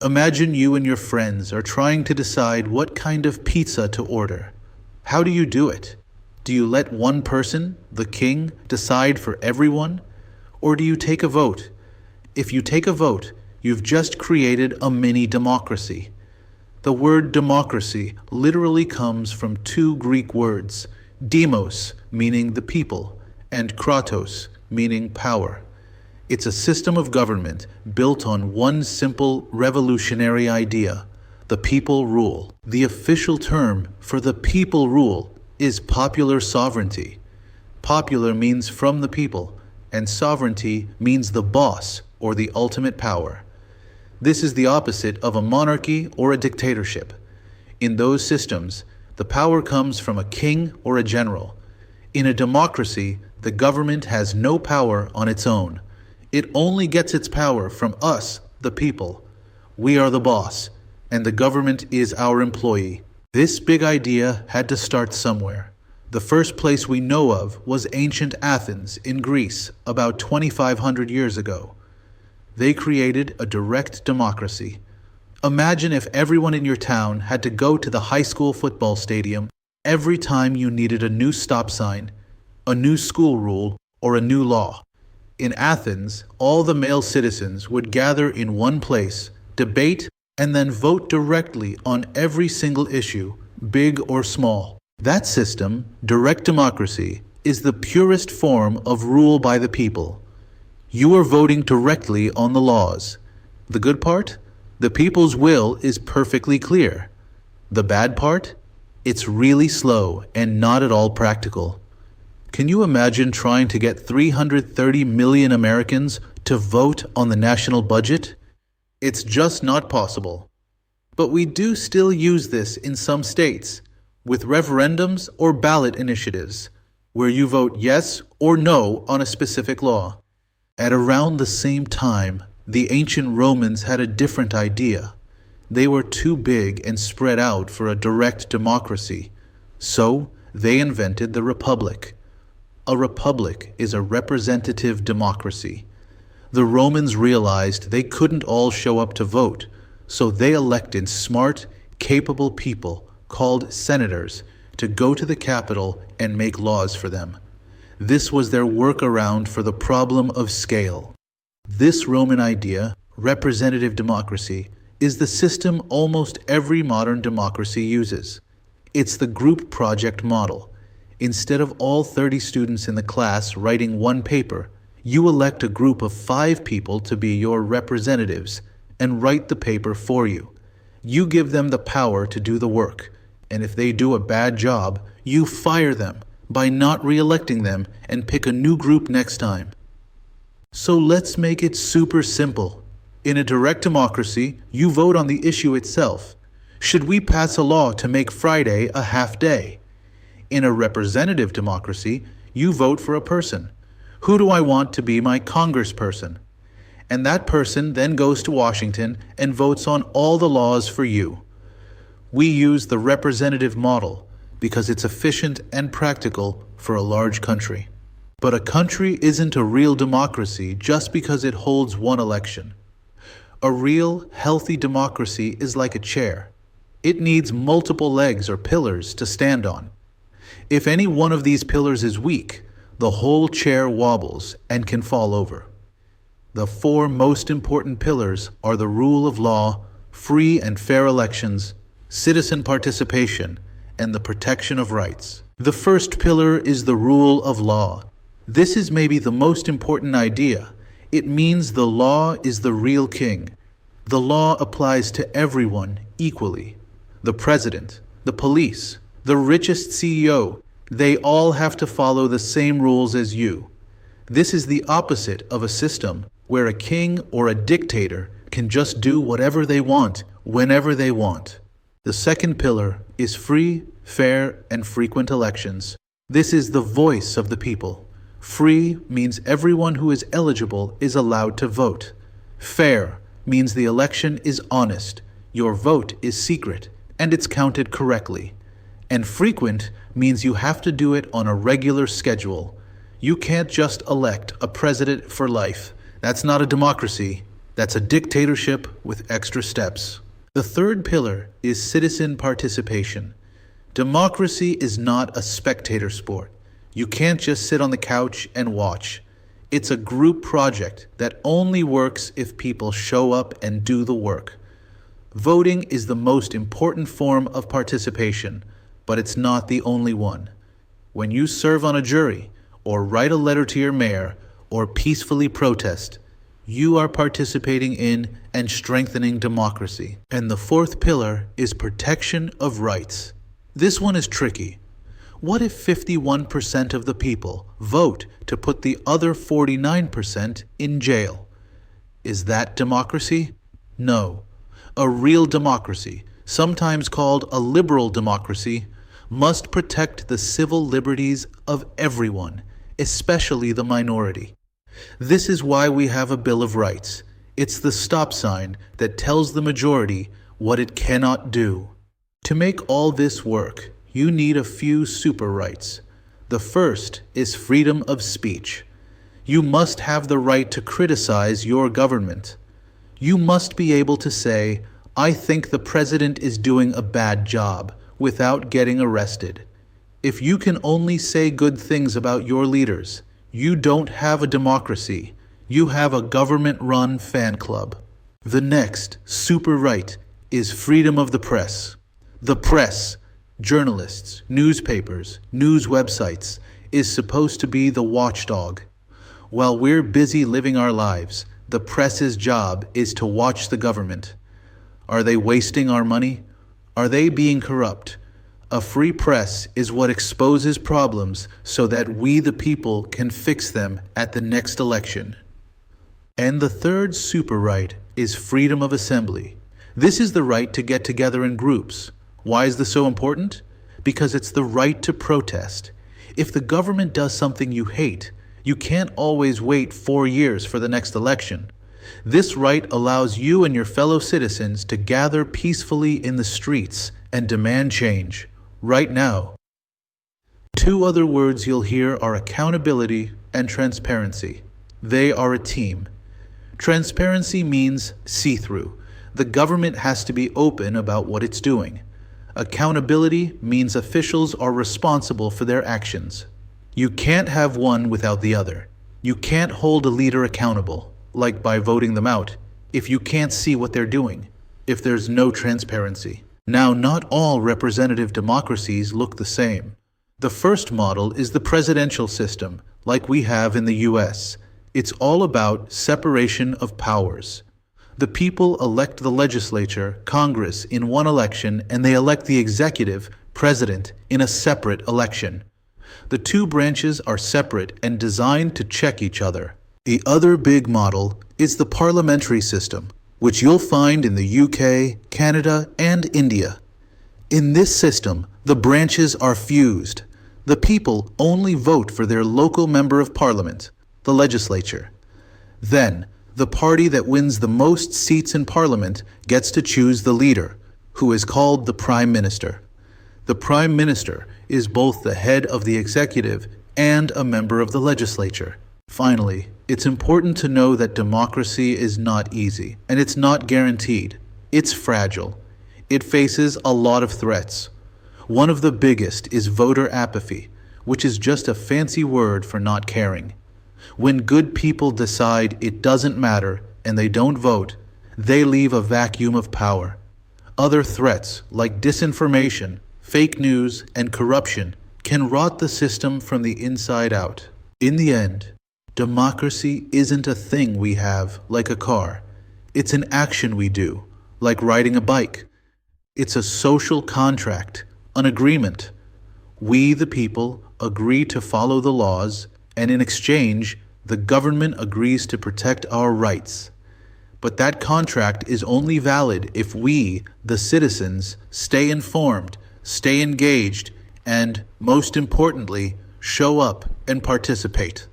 Imagine you and your friends are trying to decide what kind of pizza to order. How do you do it? Do you let one person, the king, decide for everyone? Or do you take a vote? If you take a vote, you've just created a mini democracy. The word democracy literally comes from two Greek words, demos, meaning the people, and Kratos, meaning power. It's a system of government built on one simple revolutionary idea: the people rule. The official term for the people rule is popular sovereignty. Popular means from the people, and sovereignty means the boss or the ultimate power. This is the opposite of a monarchy or a dictatorship. In those systems, the power comes from a king or a general. In a democracy, the government has no power on its own. It only gets its power from us, the people. We are the boss, and the government is our employee. This big idea had to start somewhere. The first place we know of was ancient Athens in Greece, about 2,500 years ago. They created a direct democracy. Imagine if everyone in your town had to go to the high school football stadium every time you needed a new stop sign, a new school rule, or a new law. In Athens, all the male citizens would gather in one place, debate, and then vote directly on every single issue, big or small. That system, direct democracy, is the purest form of rule by the people. You are voting directly on the laws. The good part? The people's will is perfectly clear. The bad part? It's really slow and not at all practical. Can you imagine trying to get 330 million Americans to vote on the national budget? It's just not possible. But we do still use this in some states, with referendums or ballot initiatives, where you vote yes or no on a specific law. At around the same time, the ancient Romans had a different idea. They were too big and spread out for a direct democracy, so they invented the republic. A republic is a representative democracy. The Romans realized they couldn't all show up to vote, so they elected smart, capable people called senators to go to the capital and make laws for them. This was their workaround for the problem of scale. This Roman idea, representative democracy, is the system almost every modern democracy uses. It's the group project model. Instead of all 30 students in the class writing one paper, you elect a group of 5 people to be your representatives and write the paper for you. You give them the power to do the work, and if they do a bad job, you fire them by not re-electing them and pick a new group next time. So let's make it super simple. In a direct democracy, you vote on the issue itself. Should we pass a law to make Friday a half day? In a representative democracy, you vote for a person. Who do I want to be my congressperson? And that person then goes to Washington and votes on all the laws for you. We use the representative model because it's efficient and practical for a large country. But a country isn't a real democracy just because it holds one election. A real, healthy democracy is like a chair. It needs multiple legs or pillars to stand on. If any one of these pillars is weak, the whole chair wobbles and can fall over. The 4 most important pillars are the rule of law, free and fair elections, citizen participation, and the protection of rights. The first pillar is the rule of law. This is maybe the most important idea. It means the law is the real king. The law applies to everyone equally. The president, the police, the richest CEO, they all have to follow the same rules as you. This is the opposite of a system where a king or a dictator can just do whatever they want, whenever they want. The second pillar is free, fair, and frequent elections. This is the voice of the people. Free means everyone who is eligible is allowed to vote. Fair means the election is honest, your vote is secret, and it's counted correctly. And frequent means you have to do it on a regular schedule. You can't just elect a president for life. That's not a democracy. That's a dictatorship with extra steps. The third pillar is citizen participation. Democracy is not a spectator sport. You can't just sit on the couch and watch. It's a group project that only works if people show up and do the work. Voting is the most important form of participation, but it's not the only one. When you serve on a jury, or write a letter to your mayor, or peacefully protest, you are participating in and strengthening democracy. And the fourth pillar is protection of rights. This one is tricky. What if 51% of the people vote to put the other 49% in jail? Is that democracy? No. A real democracy, sometimes called a liberal democracy, must protect the civil liberties of everyone, especially the minority. This is why we have a Bill of Rights. It's the stop sign that tells the majority what it cannot do. To make all this work, you need a few super rights. The first is freedom of speech. You must have the right to criticize your government. You must be able to say, "I think the president is doing a bad job," without getting arrested. If you can only say good things about your leaders, you don't have a democracy. You have a government-run fan club. The next super right is freedom of the press. The press, journalists, newspapers, news websites, is supposed to be the watchdog. While we're busy living our lives, the press's job is to watch the government. Are they wasting our money? Are they being corrupt? A free press is what exposes problems so that we the people can fix them at the next election. And the third super right is freedom of assembly. This is the right to get together in groups. Why is this so important? Because it's the right to protest. If the government does something you hate, you can't always wait 4 years for the next election. This right allows you and your fellow citizens to gather peacefully in the streets and demand change, right now. Two other words you'll hear are accountability and transparency. They are a team. Transparency means see-through. The government has to be open about what it's doing. Accountability means officials are responsible for their actions. You can't have one without the other. You can't hold a leader accountable, like by voting them out, if you can't see what they're doing, if there's no transparency. Now, not all representative democracies look the same. The first model is the presidential system, like we have in the US. It's all about separation of powers. The people elect the legislature, Congress, in one election, and they elect the executive, president, in a separate election. The two branches are separate and designed to check each other. The other big model is the parliamentary system, which you'll find in the UK, Canada, and India. In this system, the branches are fused. The people only vote for their local member of parliament, the legislature. Then, the party that wins the most seats in parliament gets to choose the leader, who is called the prime minister. The prime minister is both the head of the executive and a member of the legislature. Finally, it's important to know that democracy is not easy, and it's not guaranteed. It's fragile. It faces a lot of threats. One of the biggest is voter apathy, which is just a fancy word for not caring. When good people decide it doesn't matter and they don't vote, they leave a vacuum of power. Other threats, like disinformation, fake news, and corruption, can rot the system from the inside out. In the end, democracy isn't a thing we have like a car. It's an action we do, like riding a bike. It's a social contract, an agreement. We, the people, agree to follow the laws, and in exchange, the government agrees to protect our rights. But that contract is only valid if we, the citizens, stay informed, stay engaged, and, most importantly, show up and participate.